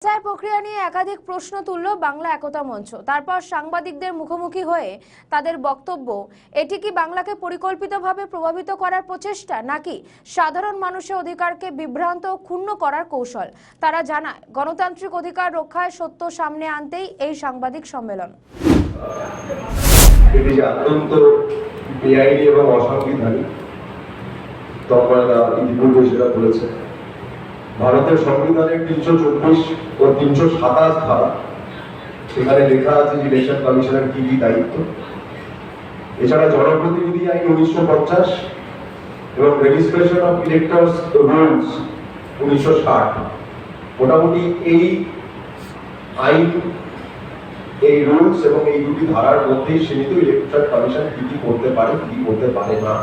বিচার প্রক্রিয়া নিয়ে একাধিক প্রশ্ন তুলল বাংলা একতা মঞ্চ। তারপর সাংবাদিকদের মুখোমুখি হয়ে তাদের বক্তব্য, এটি কি বাংলাকে পরিকল্পিতভাবে প্রভাবিত করার প্রচেষ্টা, নাকি সাধারণ মানুষের অধিকারকে বিভ্রান্ত ও ক্ষুণ্ণ করার কৌশল? তারা জানায়, গণতান্ত্রিক অধিকার রক্ষায় সত্য সামনে আনতেই এই সাংবাদিক সম্মেলন। এটি যে অত্যন্ত বেআইনি এবং অসাংবিধানিক, তখন ইতিপূর্বে সেটা বলেছে। ভারতের সংবিধানের 324 ও 327 ধারা, সেখানে লেখা আছে যে ইলেকশন কমিশনের কি কি দায়িত্ব। এছাড়া জনপ্রতিনিধি আইন 1950 এবং রেজিস্ট্রেশন অফ ইলেক্টরস রুলস 1960, মোটামুটি এই আইন, এই রুলস এবং এই দুটি ধারার মধ্যেই সীমিত ইলেকশন কমিশন কি কি করতে পারে, কি করতে পারে না।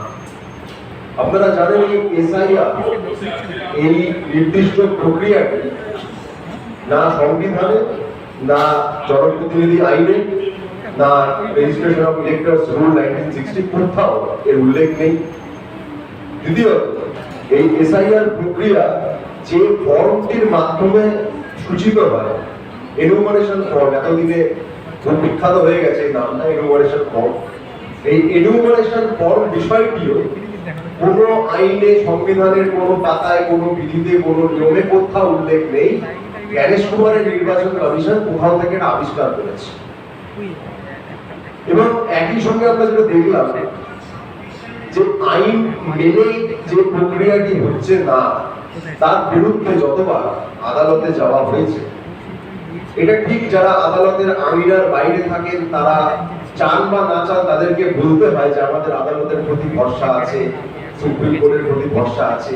আপনারা জানেন এই এসআইআর, এই নির্দিষ্ট প্রক্রিয়াটি না সংবিধানে, না জনপ্রতিনিধি আইনে, না রেজিস্ট্রেশন অফ ইলেক্টরস রুল 1960 কোথাও এর উল্লেখ নেই। দ্বিতীয়ত, এই এসআইআর প্রক্রিয়া যে ফর্মটির মাধ্যমে সূচিত হয়, এনুমারেশন ফর্ম, এতদিনে খুব বিখ্যাত হয়ে গেছে এই নামটা, এনুমারেশন ফর্ম। এই এনুমারেশন ফর্ম বিষয়টিও কোন আইনে, সংবিধানের কোন পাতায়, কোন বিধিতে, কোন নিয়মে কোথাও উল্লেখ নেই। জ্ঞানেশ কুমারের নির্বাচন কমিশন কোথাও থেকে এটা আবিষ্কার করেছে। এবং একই সঙ্গে আমরা যেটা দেখলাম যে আইন মেনে যে প্রক্রিয়াটি হচ্ছে না, তার বিরুদ্ধে যতবার আদালতে যাওয়া হয়েছে, এটা ঠিক যারা আদালতের আঙিনার বাইরে থাকেন তারা চান বা না চান তাদেরকে বলতে হয় যে আমাদের আদালতের প্রতি ভরসা আছে, সুপ্রিম কোর্টের প্রতি ভরসা আছে।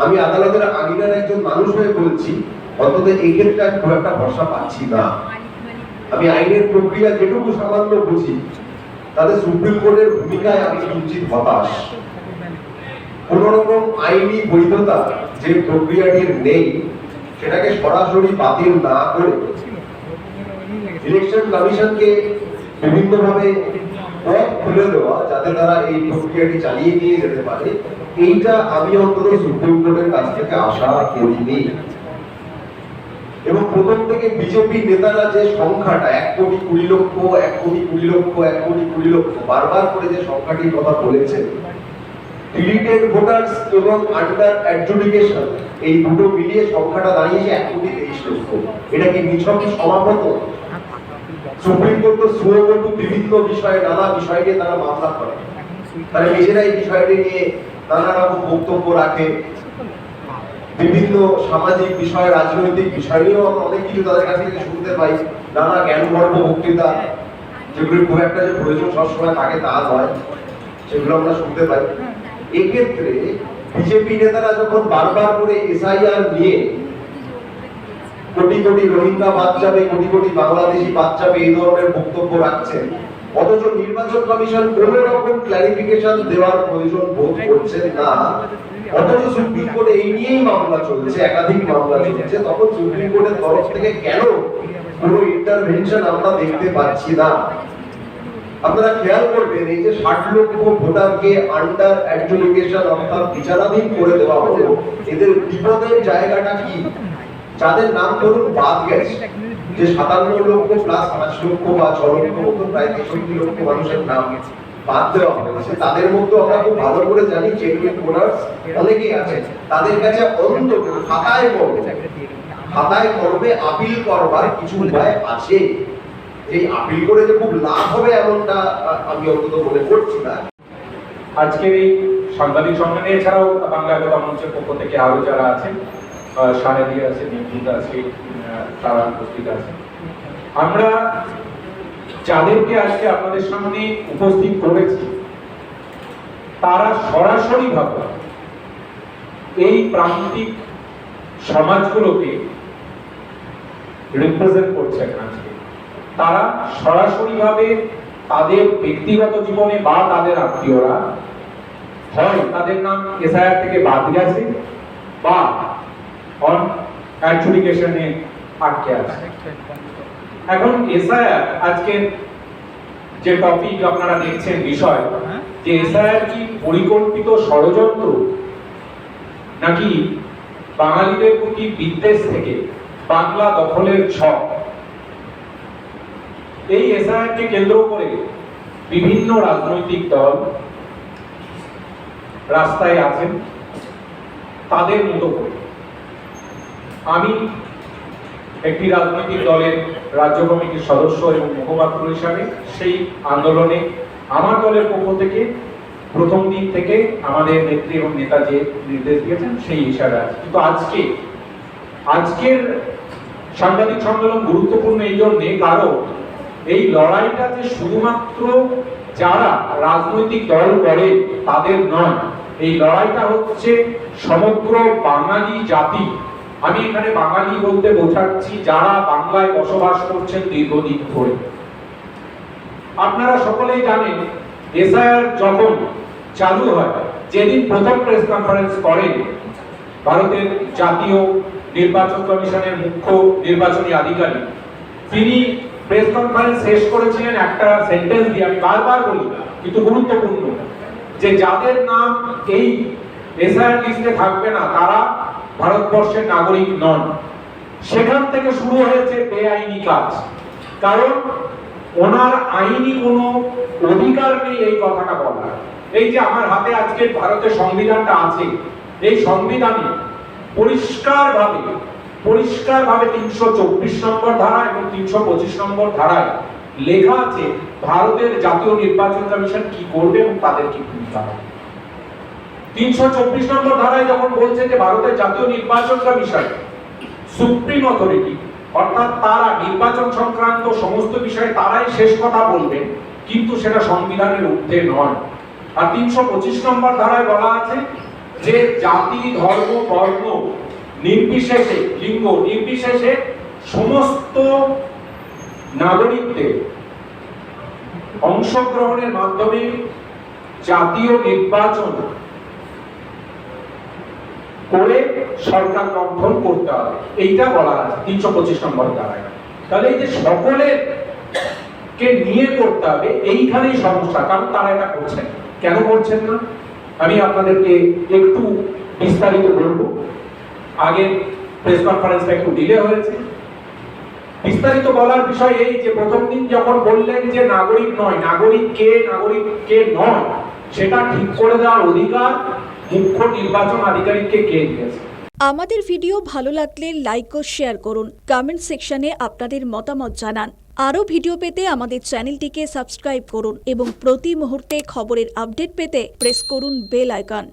আমি আদালতের আঙিনার একজন মানুষ হয়ে বলছি, অন্তত এই ক্ষেত্রে খুব একটা ভরসা পাচ্ছি না। আমি আইনের প্রক্রিয়া যেটুকু সামান্য বুঝি, তাদের সুপ্রিম কোর্টের ভূমিকায় আমি কিঞ্চিত হতাশ। কোন রকম আইনি বৈধতা যে প্রক্রিয়াটির নেই, সেটাকে সরাসরি বাতিল না করে ইলেকশন কমিশনকে বিভিন্নভাবে পথ খুলে দেওয়া, যাতে তারা এই প্রক্রিয়াটি চালিয়ে নিয়ে যেতে পারে, এইটা আমি অন্তত সুপ্রিম কোর্টের কাছ থেকে আশা করিনি। এবং প্রথম থেকে বিজেপি নেতারা যে সংখ্যাটা 1,20,00,000, 1,20,00,000, 1,20,00,000 বারবার করে যে সংখ্যাটির কথা বলেছেন, ডিলিটেড ভোটারস এবং আন্ডার অ্যাডজুডিকেশন, এই দুটো মিলিয়ে সংখ্যাটা দাঁড়িয়েছে 1,23,00,000। এটা কি নিছক সমাপত? সুপ্রিম কোর্ট তো সুমোটো বিভিন্ন বিষয়ে, নানা বিষয় নিয়ে তারা মামলা করে, তারা নিজেরাই বিষয়টি নিয়ে নানা রকম বক্তব্য রাখে। বিভিন্ন সামাজিক বিষয়, রাজনৈতিক বিষয় নিয়েও আমরা অনেক কিছু তাদের কাছ থেকে শুনতে পাই, নানা জ্ঞানগর্ভ বক্তৃতা, যেগুলো খুব একটা যে প্রয়োজন সবসময় থাকে তা নয়, সেগুলো আমরা শুনতে পাই। এক্ষেত্রে বিজেপি নেতারা যখন বারবার করে এসআইআর নিয়ে কোটি কোটি রোহিঙ্গা বাদ যাবে, কোটি কোটি বাংলাদেশি বাদ যাবে, এই ধরনের বক্তব্য রাখছেন, অথচ নির্বাচন কমিশন কোন রকম ক্লারিফিকেশন দেওয়ার প্রয়োজন বোধ করছেন না, অথচ সুপ্রিম কোর্টে এই নিয়েই মামলা চলছে, একাধিক মামলা চলছে, তখন সুপ্রিম কোর্টের তরফ থেকে কেন কোনো ইন্টারভেনশন আমরা দেখতে পাচ্ছি না? আপনারা খেয়াল করবেন, এই যে 60 লক্ষ ভোটারকে আন্ডার অ্যাডজুডিকেশন অর্থাৎ বিচারাধীন করে দেওয়া হলো, এদের বিপদের জায়গাটা কি? যাদের নাম ধরুন বাদ গেছে, যে 57 লক্ষ প্লাস 5 লক্ষ বা 6 লক্ষ মতো, প্রায় 63 লক্ষ মানুষের নাম বাদ দেওয়া হয়েছে, তাদের মধ্যে আমরা খুব ভালো করে জানি জেনুইন ভোটারস অনেকেই আছে। তাদের কাছে অন্তত খাতায় কলমে আপিল করবার কিছু উপায় আছে। এই আপিল করে যে খুব লাভ হবে এমনটা আমি অন্তত মনে করছি না। আজকের এই সাংবাদিক সম্মেলনে এছাড়াও বাংলা একতা মঞ্চের পক্ষ থেকে আরো যারা আছেন, সারাদি আছে, নিমপুর আছে, তারা উপস্থিত আছে। আমরা যাদেরকে আজকে আপনাদের সামনে উপস্থিত করেছি, তারা সরাসরি ভাবে এই প্রান্তিক সমাজগুলোকে রিপ্রেজেন্ট করছেন। আজকে তারা সরাসরি ভাবে তাদের ব্যক্তিগত জীবনে বা তাদের আত্মীয়রা হয় তাদের নাম এসআইআর থেকে বাদ গেছে বা অন অ্যাডজুডিকেশনে আটকে আছে। এখন এসআইআর আজকে যে টপিক আপনারা দেখছেন, বিষয় যে এসআইআর কি পরিকল্পিত ষড়যন্ত্র, নাকি বাঙালিদের প্রতি বিদ্বেষ থেকে বাংলা দখলের ছক। এই এসআইআরকে কেন্দ্র করে বিভিন্ন রাজনৈতিক দল রাস্তায় আছেন তাদের মতো করে। আমি একটি রাজনৈতিক দলের রাজ্য কমিটির সদস্য এবং মুখপাত্র হিসাবে সেই আন্দোলনে আমার দলের পক্ষ থেকে প্রথম দিন থেকে আমাদের নেত্রী এবং নেতা যে নির্দেশ দিয়েছেন সেই হিসাবে আছে। কিন্তু আজকের সাংবাদিক সম্মেলন গুরুত্বপূর্ণ এই জন্যে, কারণ এই লড়াইটা যে শুধুমাত্র যারা রাজনৈতিক দল করে তাদের নয়, এই লড়াইটা হচ্ছে সমগ্র বাঙালি জাতি। আমি এখানে বাঙালি বলতে বোঝাচ্ছি যারা বাংলায় বসবাস করছেন দীর্ঘদিন ধরে। আপনারা সকলেই জানেন এসআইআর যখন চালু হয়, যেদিন প্রথম প্রেস কনফারেন্স করেন ভারতের জাতীয় নির্বাচন কমিশনের মুখ্য নির্বাচনী আধিকারিক, তিনি প্রেস কনফারেন্স শেষ করেছিলেন একটা সেন্টেন্স দিয়ে, আমি বারবার বলি কিন্তু গুরুত্বপূর্ণ, যে যাদের নাম এই এসআইআর লিস্টে থাকবে না তারা ভারতবর্ষের নাগরিক নন। সেখান থেকে শুরু হয়েছে বেআইনি কাজ, কারণ ওনার আইনি কোনো অধিকার নেই এই কথাটা বলার। এই যে আমার হাতে আজকে ভারতের সংবিধানটা আছে, এই সংবিধানে পরিষ্কারভাবে 324 নম্বর ধারা এবং 325 নম্বর ধারায় লেখা আছে ভারতের জাতীয় নির্বাচন কমিশন কি করবে এবং তাদের কি ভূমিকা হবে। 324 নম্বর ধারায় যখন বলছে যে ভারতের জাতীয় নির্বাচন কমিশন সুপ্রিম অথরিটি, অর্থাৎ তারা নির্বাচন সংক্রান্ত সমস্ত বিষয়ে তারাই শেষ কথা বলবেন, কিন্তু সেটা সংবিধানের ঊর্ধ্বে নয়। আর 325 নম্বর ধারায় বলা আছে যে জাতি, ধর্ম, বর্ণ নির্বিশেষে, লিঙ্গ নির্বিশেষে সমস্ত নাগরিকদের অংশগ্রহণের মাধ্যমে জাতীয় নির্বাচন করে সরকার গঠন করতে হবে, এইটা বলা আছে 325 নম্বর ধারায়। তাহলে এই যে সকলের কে নিয়ে করতে হবে, এইখানেই সমস্যা। কারণ তারা এটা করছেন, কেন করছেন না আমি আপনাদেরকে একটু বিস্তারিত বলবো। আগে প্রেস কনফারেন্সটা একটু ডিলে হয়েছে। বিস্তারিত বলার বিষয় এই যে প্রথম দিন যখন বললেন যে নাগরিক নয়, নাগরিক কে নয় সেটা ঠিক করে দেওয়ার অধিকার মুখ্য নির্বাচন আধিকারিককে কে দিয়েছে। আমাদের ভিডিও ভালো লাগলে লাইক ও শেয়ার করুন, কমেন্ট সেকশনে আপনাদের মতামত জানান। আরও ভিডিও পেতে আমাদের চ্যানেলটিকে সাবস্ক্রাইব করুন এবং প্রতি মুহূর্তে খবরের আপডেট পেতে প্রেস করুন বেল আইকন।